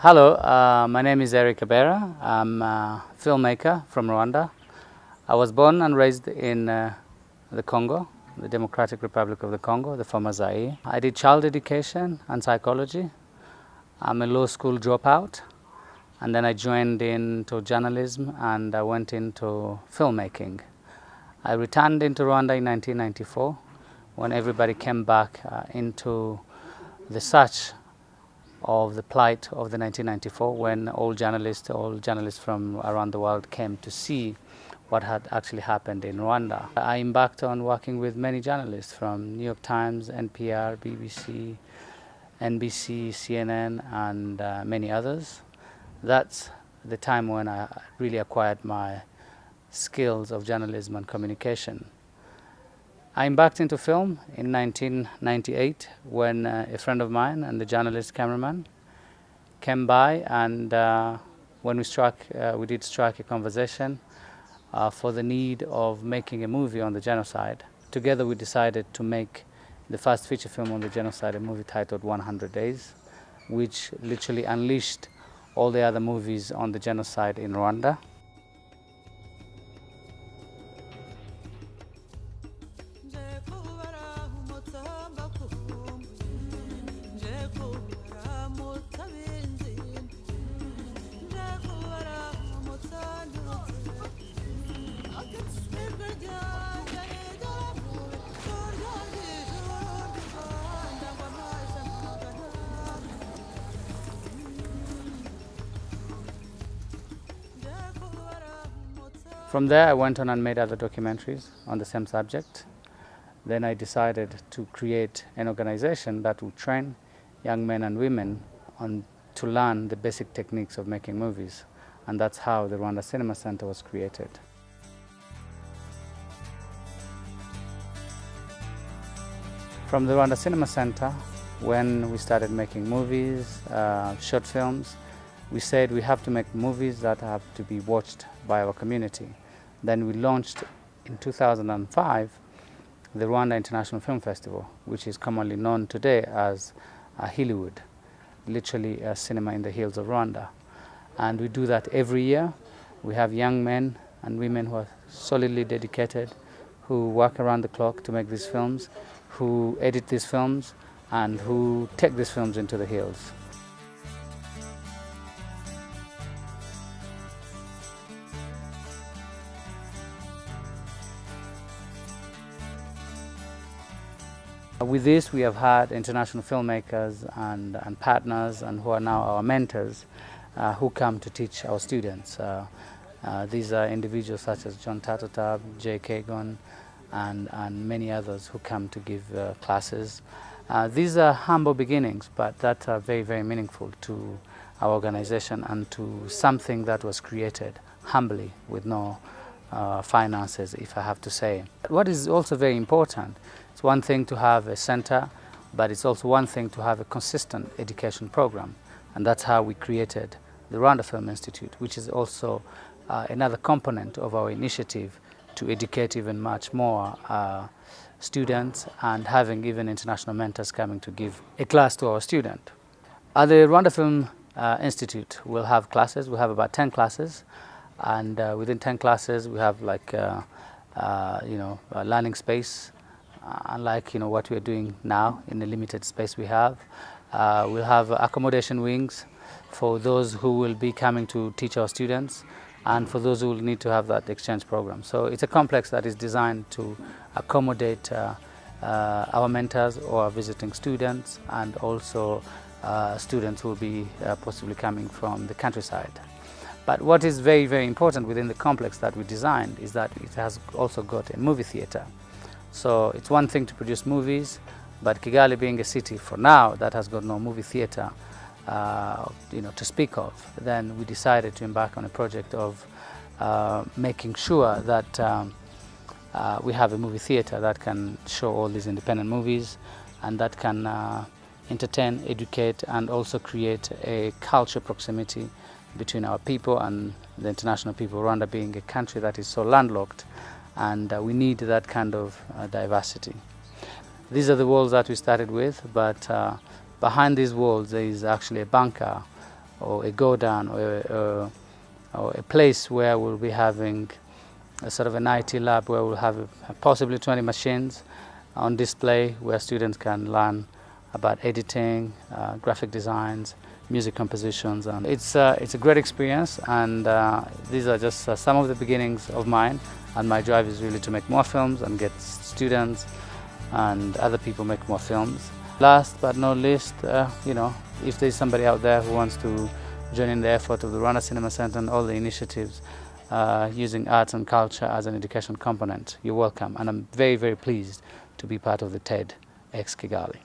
Hello, my name is Kabera. I'm a filmmaker from Rwanda. I was born and raised in the Congo, the Democratic Republic of the Congo, the former Zaire. I did child education and psychology. I'm a law school dropout, and then I joined into journalism and I went into filmmaking. I returned into Rwanda in 1994 when everybody came back into the search of the plight of the 1994, when all journalists from around the world came to see what had actually happened in Rwanda. I embarked on working with many journalists from New York Times, NPR, BBC, NBC, CNN, and many others. That's the time when I really acquired my skills of journalism and communication. I embarked into film in 1998 when a friend of mine and the journalist cameraman came by, and when we did strike a conversation for the need of making a movie on the genocide. Together we decided to make the first feature film on the genocide, a movie titled 100 Days, which literally unleashed all the other movies on the genocide in Rwanda. From there, I went on and made other documentaries on the same subject. Then I decided to create an organization that would train young men and women to learn the basic techniques of making movies. And that's how the Rwanda Cinema Center was created. From the Rwanda Cinema Center, when we started making movies, short films, we said we have to make movies that have to be watched by our community. Then we launched in 2005 the Rwanda International Film Festival, which is commonly known today as Hollywood, literally a cinema in the hills of Rwanda. And we do that every year. We have young men and women who are solidly dedicated, who work around the clock to make these films, who edit these films, and who take these films into the hills. With this, we have had international filmmakers and partners, and who are now our mentors, who come to teach our students. These are individuals such as John Tatotab, Jay Kagon, and many others who come to give classes. These are humble beginnings, but that are very, very meaningful to our organization and to something that was created humbly with no finances, if I have to say. What is also very important, it's one thing to have a center, but it's also one thing to have a consistent education program. And that's how we created the Rwanda Film Institute, which is also another component of our initiative to educate even much more students, and having even international mentors coming to give a class to our student. At the Rwanda Film Institute, we'll have classes. We'll have about 10 classes. And within 10 classes, we have like, a learning space, unlike what we are doing now in the limited space we have. We'll have accommodation wings for those who will be coming to teach our students, and for those who will need to have that exchange program. So it's a complex that is designed to accommodate our mentors or our visiting students, and also students who will be possibly coming from the countryside. But what is very, very important within the complex that we designed is that it has also got a movie theater. So it's one thing to produce movies, but Kigali being a city for now that has got no movie theater to speak of, then we decided to embark on a project of making sure that we have a movie theater that can show all these independent movies, and that can entertain, educate, and also create a cultural proximity between our people and the international people, Rwanda being a country that is so landlocked, and we need that kind of diversity. These are the walls that we started with, but behind these walls there is actually a bunker or a go-down, or a place where we'll be having a sort of an IT lab where we'll have possibly 20 machines on display where students can learn about editing, graphic designs, music compositions. And it's a great experience, and these are just some of the beginnings of mine, and my drive is really to make more films and get students and other people make more films. Last but not least, you know, if there's somebody out there who wants to join in the effort of the Rwanda Cinema Center and all the initiatives using arts and culture as an education component, you're welcome. And I'm very, very pleased to be part of the TED X Kigali.